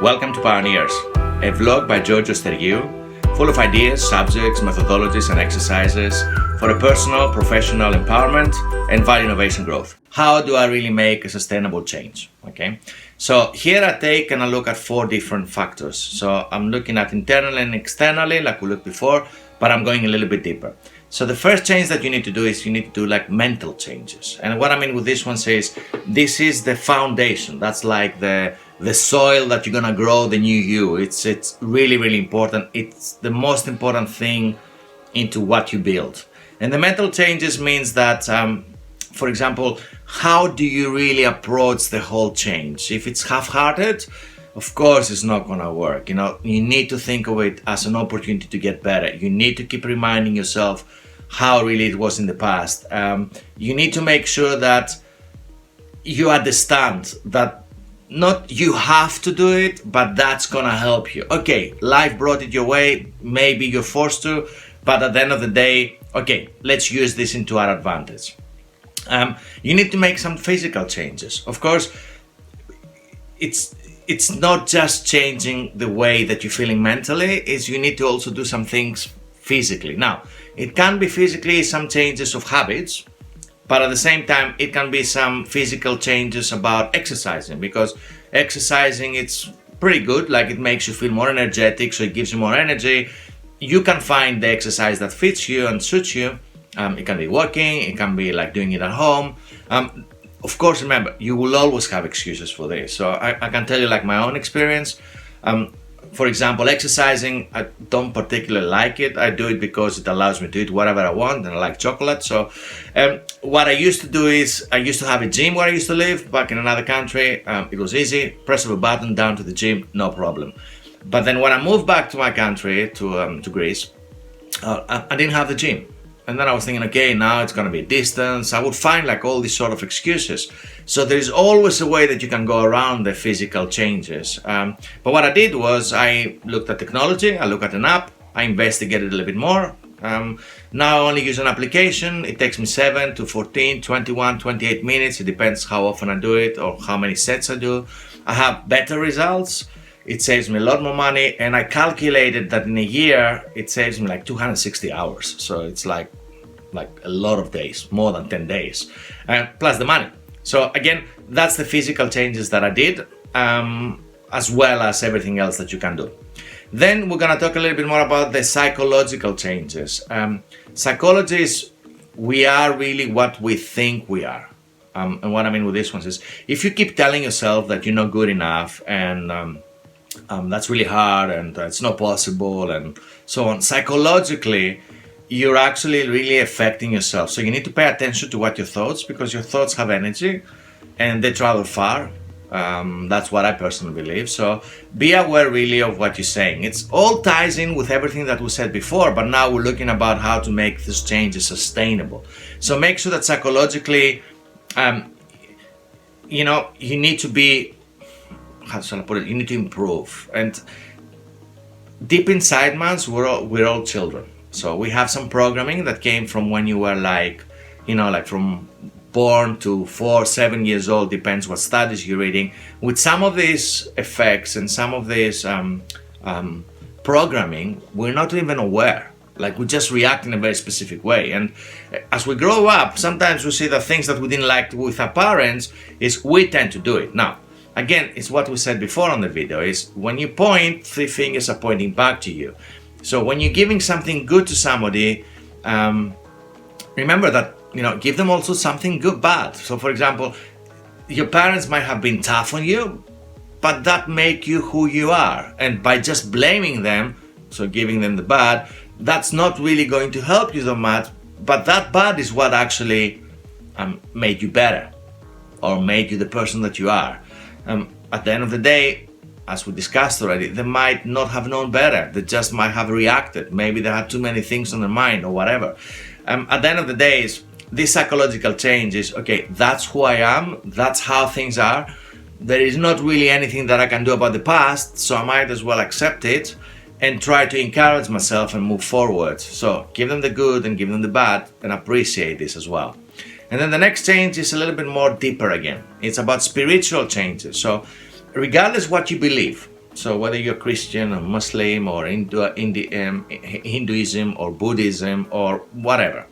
Welcome to Pioneers, a vlog by Giorgio Steriou, full of ideas, subjects, methodologies and exercises for a personal, professional empowerment and value innovation growth. How do I really make a sustainable change? Okay, so here I take and I look at 4 different factors. So I'm looking at internally and externally like we looked before, but I'm going a little bit deeper. So the first change that you need to do is you need to do like mental changes. And what I mean with this one is this is the foundation. That's like the soil that you're gonna grow the new you. It's really, really important. It's the most important thing into what you build. And the mental changes means that, for example, how do you really approach the whole change? If it's half-hearted, of course it's not gonna work. You know, you need to think of it as an opportunity to get better. You need to keep reminding yourself how really it was in the past. You need to make sure that you understand that not you have to do it, but that's gonna help you. Okay, life brought it your way, maybe you're forced to, but at the end of the day, okay, let's use this into our advantage. You need to make some physical changes. Of course, it's not just changing the way that you're feeling mentally, is you need to also do some things physically. Now, it can be physically some changes of habits, but at the same time, it can be some physical changes about exercising, because exercising, it's pretty good, like it makes you feel more energetic, so it gives you more energy. You can find the exercise that fits you and suits you. It can be walking, it can be like doing it at home. Of course, remember, you will always have excuses for this. So I can tell you like my own experience. For example, exercising, I don't particularly like it. I do it because it allows me to eat whatever I want, and I like chocolate. So what I used to do is, I used to have a gym where I used to live back in another country. It was easy, press of a button, down to the gym, no problem. But then when I moved back to my country, to Greece, I didn't have the gym. And then I was thinking, okay, now it's going to be a distance. I would find like all these sort of excuses. So there's always a way that you can go around the physical changes. But what I did was I looked at technology, I looked at an app, I investigated a little bit more. Now I only use an application. It takes me 7 to 14, 21, 28 minutes. It depends how often I do it or how many sets I do. I have better results. It saves me a lot more money, and I calculated that in a year it saves me like 260 hours. So it's like a lot of days, more than 10 days, plus the money. So again, that's the physical changes that I did, as well as everything else that you can do. Then we're gonna talk a little bit more about the psychological changes. Psychology is, we are really what we think we are. And what I mean with this one is, if you keep telling yourself that you're not good enough, and that's really hard, and it's not possible, and so on, psychologically, you're actually really affecting yourself. So you need to pay attention to what your thoughts, because your thoughts have energy and they travel far. That's what I personally believe. So be aware really of what you're saying. It's all ties in with everything that we said before, but now we're looking about how to make these changes sustainable. So make sure that psychologically, you know, you need to be, how shall I put it, you need to improve. And deep inside us, we're all children. So we have some programming that came from when you were like, you know, like from born to 4, 7 years old, depends what studies you're reading. With some of these effects and some of this programming, we're not even aware. Like we just react in a very specific way. And as we grow up, sometimes we see the things that we didn't like with our parents, is we tend to do it. Now, again, it's what we said before on the video, is when you point, 3 fingers are pointing back to you. So when you're giving something good to somebody, remember that, you know, give them also something good, bad. So for example, your parents might have been tough on you, but that make you who you are. And by just blaming them, so giving them the bad, that's not really going to help you so much, but that bad is what actually made you better, or made you the person that you are. At the end of the day, as we discussed already, they might not have known better. They just might have reacted. Maybe they had too many things on their mind or whatever. At the end of the day, this psychological change is, okay, that's who I am. That's how things are. There is not really anything that I can do about the past, so I might as well accept it and try to encourage myself and move forward. So give them the good and give them the bad, and appreciate this as well. And then the next change is a little bit more deeper again. It's about spiritual changes. So regardless what you believe, So whether you're Christian or Muslim or Hinduism or Buddhism or whatever,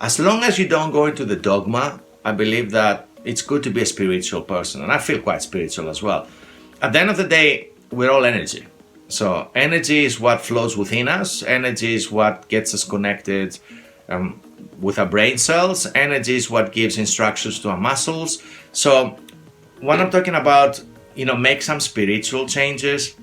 as long as you don't go into the dogma, I believe that it's good to be a spiritual person. And I feel quite spiritual as well. At the end of the day, we're all energy. So energy is what flows within us. Energy is what gets us connected with our brain cells. Energy is what gives instructions to our muscles. So when I'm talking about, make some spiritual changes,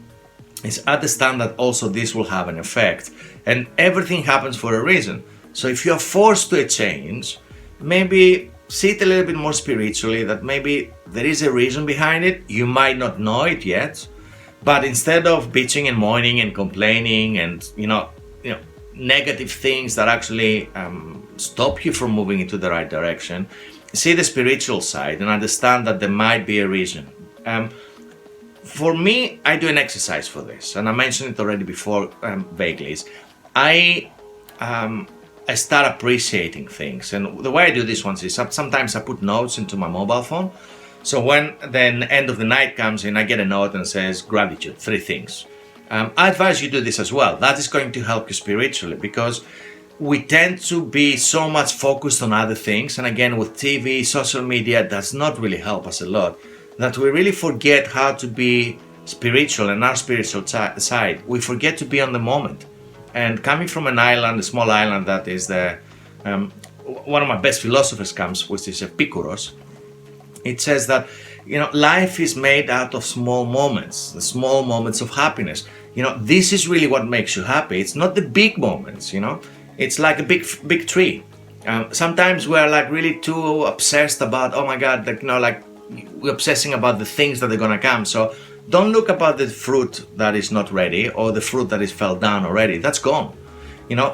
is understand that also this will have an effect. And everything happens for a reason. So if you're forced to a change, maybe see it a little bit more spiritually, that maybe there is a reason behind it. You might not know it yet, but instead of bitching and moaning and complaining and, negative things that actually stop you from moving into the right direction, see the spiritual side and understand that there might be a reason. For me, I do an exercise for this, and I mentioned it already before vaguely. I start appreciating things, and the way I do this one is sometimes I put notes into my mobile phone. So when the end of the night comes in, I get a note and says gratitude, 3 things. I advise you do this as well. That is going to help you spiritually, because we tend to be so much focused on other things, and again with TV, social media does not really help us a lot, that we really forget how to be spiritual and our spiritual side. We forget to be on the moment. And coming from an island, a small island that is one of my best philosophers comes, which is Epicurus. It says that, life is made out of small moments, the small moments of happiness. This is really what makes you happy. It's not the big moments, It's like a big tree. Sometimes we're like really too obsessed about, oh my God, we're obsessing about the things that are gonna come. So don't look about the fruit that is not ready or the fruit that is fell down already. That's gone.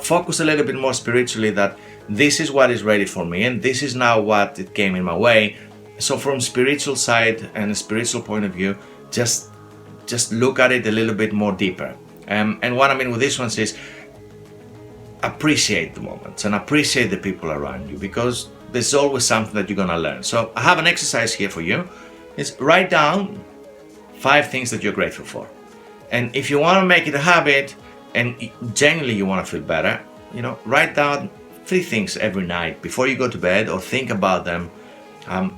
Focus a little bit more spiritually that this is what is ready for me and this is now what it came in my way. So from spiritual side and a spiritual point of view, just look at it a little bit more deeper. And what I mean with this one is appreciate the moments and appreciate the people around you, because there's always something that you're gonna learn. So I have an exercise here for you. It's write down 5 things that you're grateful for. And if you want to make it a habit and genuinely you want to feel better, write down 3 things every night before you go to bed, or think about them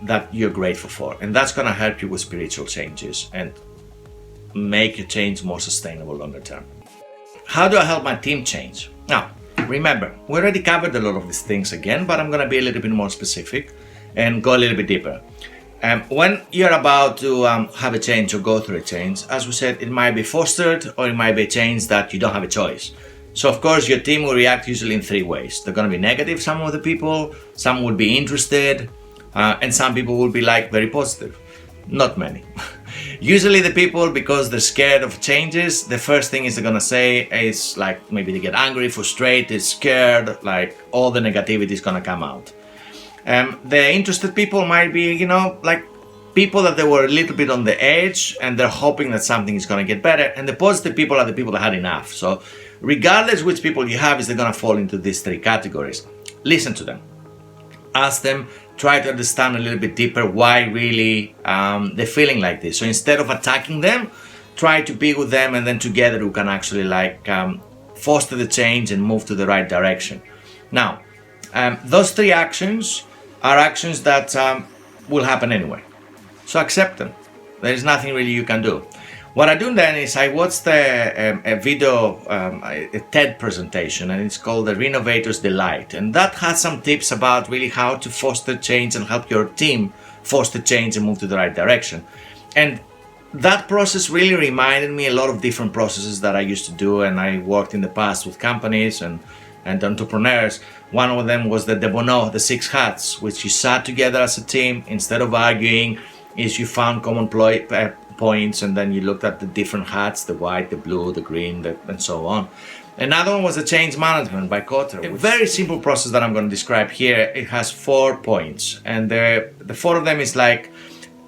that you're grateful for. And that's going to help you with spiritual changes and make your change more sustainable longer term. How do I help my team change? Now, remember, we already covered a lot of these things again, but I'm going to be a little bit more specific and go a little bit deeper. When you're about to have a change or go through a change, as we said, it might be fostered or it might be a change that you don't have a choice. So of course your team will react usually in 3 ways. They're going to be negative, some of the people, some will be interested, and some people will be very positive. Not many. Usually the people, because they're scared of changes, the first thing they're going to say is maybe they get angry, frustrated, scared, all the negativity is going to come out. The interested people might be, people that they were a little bit on the edge and they're hoping that something is going to get better. And the positive people are the people that had enough. So regardless which people you have, they're going to fall into these 3 categories. Listen to them. Ask them, try to understand a little bit deeper why really they're feeling like this. So instead of attacking them, try to be with them, and then together we can actually foster the change and move to the right direction. Now, those 3 actions are actions that will happen anyway. So accept them. There is nothing really you can do. What I do then is I watched a video, a TED presentation, and it's called The Renovator's Delight. And that has some tips about really how to foster change and help your team foster change and move to the right direction. And that process really reminded me a lot of different processes that I used to do, and I worked in the past with companies and entrepreneurs. One of them was the Debono, the 6 hats, which you sat together as a team. Instead of arguing, you found common points, and then you looked at the different hats, the white, the blue, the green, and so on. Another one was the change management by Kotter. A very simple process that I'm going to describe here. It has 4 points, and the 4 of them is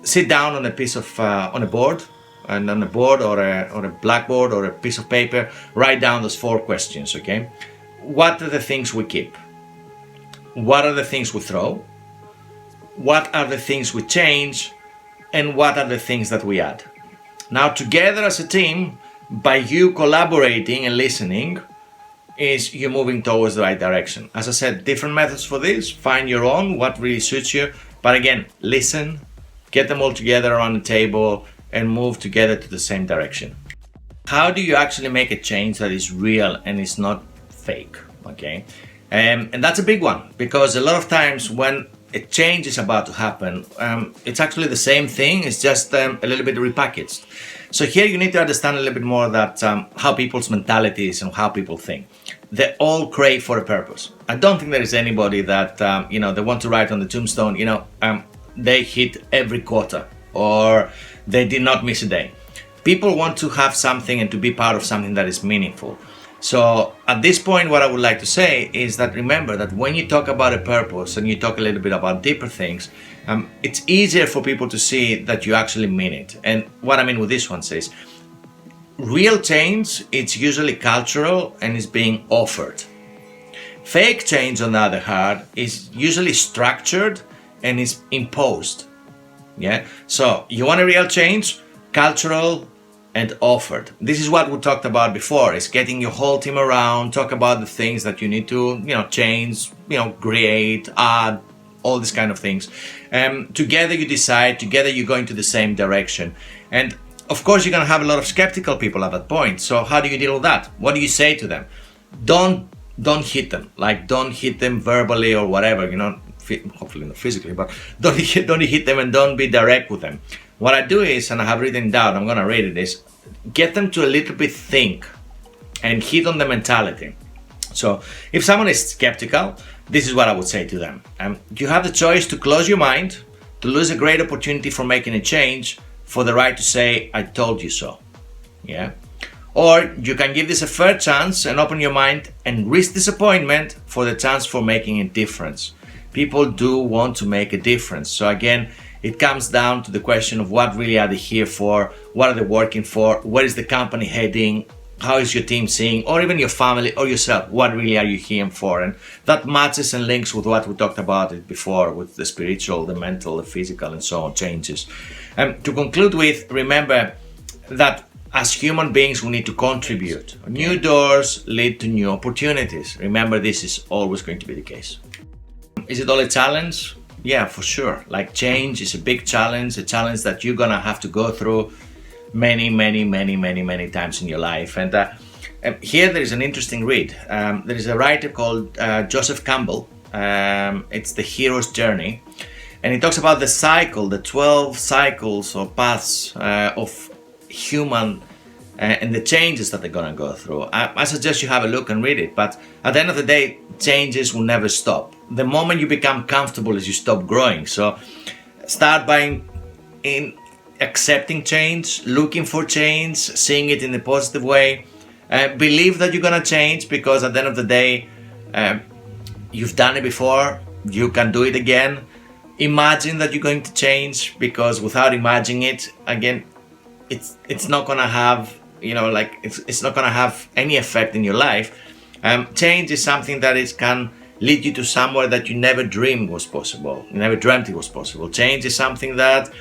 sit down on a piece of on a board, and on a board or a blackboard or a piece of paper, write down those 4 questions. Okay, what are the things we keep? What are the things we throw? What are the things we change? And what are the things that we add? Now, together as a team, by you collaborating and listening, is you moving towards the right direction. As I said, different methods for this. Find your own, what really suits you. But again, listen, get them all together around the table and move together to the same direction. How do you actually make a change that is real and is not fake? Okay, and that's a big one, because a lot of times when a change is about to happen, it's actually the same thing, it's just a little bit repackaged. So here you need to understand a little bit more that how people's mentality is and how people think. They all crave for a purpose. I don't think there is anybody that they want to write on the tombstone, they hit every quarter or they did not miss a day. People want to have something and to be part of something that is meaningful. So at this point, what I would like to say is that remember that when you talk about a purpose and you talk a little bit about deeper things, it's easier for people to see that you actually mean it. And what I mean with this one is, real change, it's usually cultural and is being offered. Fake change, on the other hand, is usually structured and is imposed. Yeah. So you want a real change, cultural and offered. This is what we talked about before, is getting your whole team around, talk about the things that you need to, change, create, add, all these kind of things. Together you decide, together you're going to the same direction. And of course you're going to have a lot of skeptical people at that point. So how do you deal with that? What do you say to them? Don't hit them. Like, don't hit them verbally or whatever, hopefully not physically, but don't hit them and don't be direct with them. What I do is, and I have written down, I'm going to read it, is get them to a little bit think and hit on the mentality. So if someone is skeptical, this is what I would say to them. You have the choice to close your mind, to lose a great opportunity for making a change, for the right to say, I told you so. Yeah. Or you can give this a fair chance and open your mind and risk disappointment for the chance for making a difference. People do want to make a difference. So again, it comes down to the question of what really are they here for, what are they working for, where is the company heading, how is your team seeing, or even your family or yourself, what really are you here for? And that matches and links with what we talked about it before, with the spiritual, the mental, the physical, and so on changes. To conclude with, remember that as human beings, we need to contribute. New doors lead to new opportunities. Remember, this is always going to be the case. Is it all a challenge? Yeah, for sure. Like, change is a big challenge, a challenge that you're gonna have to go through many times in your life. And here there is an interesting read. There is a writer called Joseph Campbell. It's The Hero's Journey. And he talks about the cycle, the 12 cycles or paths of human and the changes that they're gonna go through. I suggest you have a look and read it, but at the end of the day, changes will never stop. The moment you become comfortable is you stop growing. So start by accepting change, looking for change, seeing it in a positive way. Believe that you're gonna change, because at the end of the day, you've done it before, you can do it again. Imagine that you're going to change, because without imagining it, again, it's not gonna have, it's not gonna have any effect in your life. Change is something that can lead you to somewhere that you never dreamed was possible. You never dreamt it was possible. Change is something that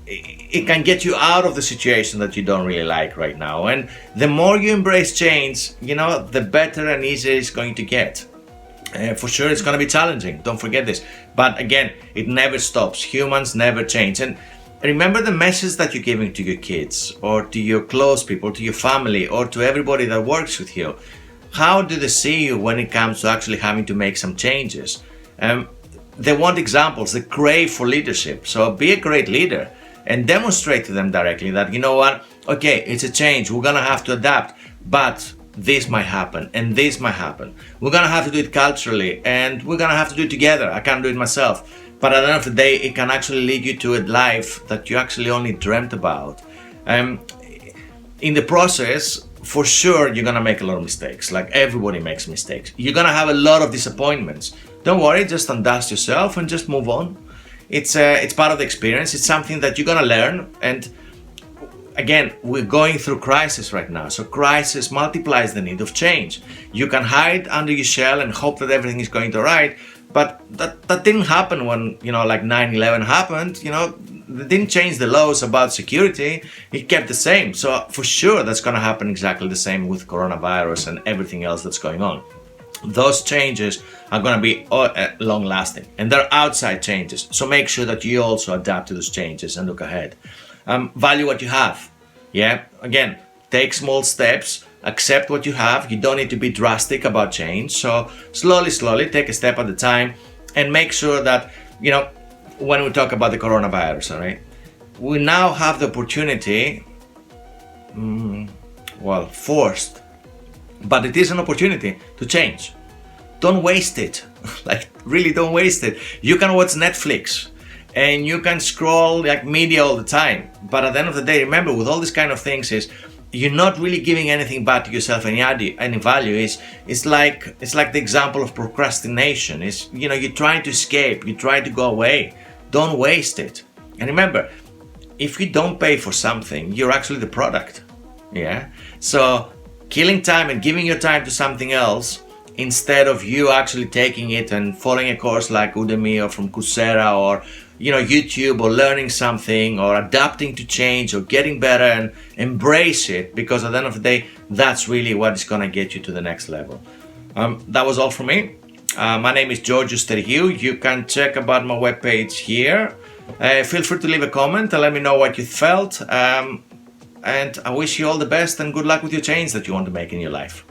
it can get you out of the situation that you don't really like right now. And the more you embrace change, the better and easier it's going to get. For sure, it's going to be challenging. Don't forget this. But again, it never stops. Humans never change. And remember the message that you're giving to your kids, or to your close people, to your family, or to everybody that works with you. How do they see you when it comes to actually having to make some changes? They want examples. They crave for leadership. So be a great leader and demonstrate to them directly that, okay, it's a change. We're going to have to adapt, but this might happen and this might happen. We're going to have to do it culturally, and we're going to have to do it together. I can't do it myself. But at the end of the day, it can actually lead you to a life that you actually only dreamt about. In the process, for sure, you're gonna make a lot of mistakes. Like, everybody makes mistakes. You're gonna have a lot of disappointments. Don't worry, just undust yourself and just move on. It's part of the experience. It's something that you're gonna learn. And again, we're going through crisis right now. So crisis multiplies the need of change. You can hide under your shell and hope that everything is going all right. But that didn't happen when, like 9/11 happened. they didn't change the laws about security. It kept the same. So for sure, that's going to happen exactly the same with coronavirus and everything else that's going on. Those changes are going to be long lasting, and they're outside changes. So make sure that you also adapt to those changes and look ahead. Value what you have. Yeah. Again, take small steps. Accept what you have. You don't need to be drastic about change. So slowly, take a step at a time, and make sure that, when we talk about the coronavirus, all right, we now have the opportunity, forced, but it is an opportunity to change. Don't waste it. Like, really don't waste it. You can watch Netflix and you can scroll like media all the time. But at the end of the day, remember, with all these kind of things is, you're not really giving anything back to yourself, any value. It's like the example of procrastination. It's, you're trying to escape, you're trying to go away. Don't waste it. And remember, if you don't pay for something, you're actually the product. Yeah. So killing time and giving your time to something else, instead of you actually taking it and following a course like Udemy or from Coursera or YouTube, or learning something or adapting to change or getting better, and embrace it, because at the end of the day, that's really what is going to get you to the next level. That was all from me. My name is Georgios Stergiou. You can check about my webpage here. Feel free to leave a comment and let me know what you felt. And I wish you all the best and good luck with your change that you want to make in your life.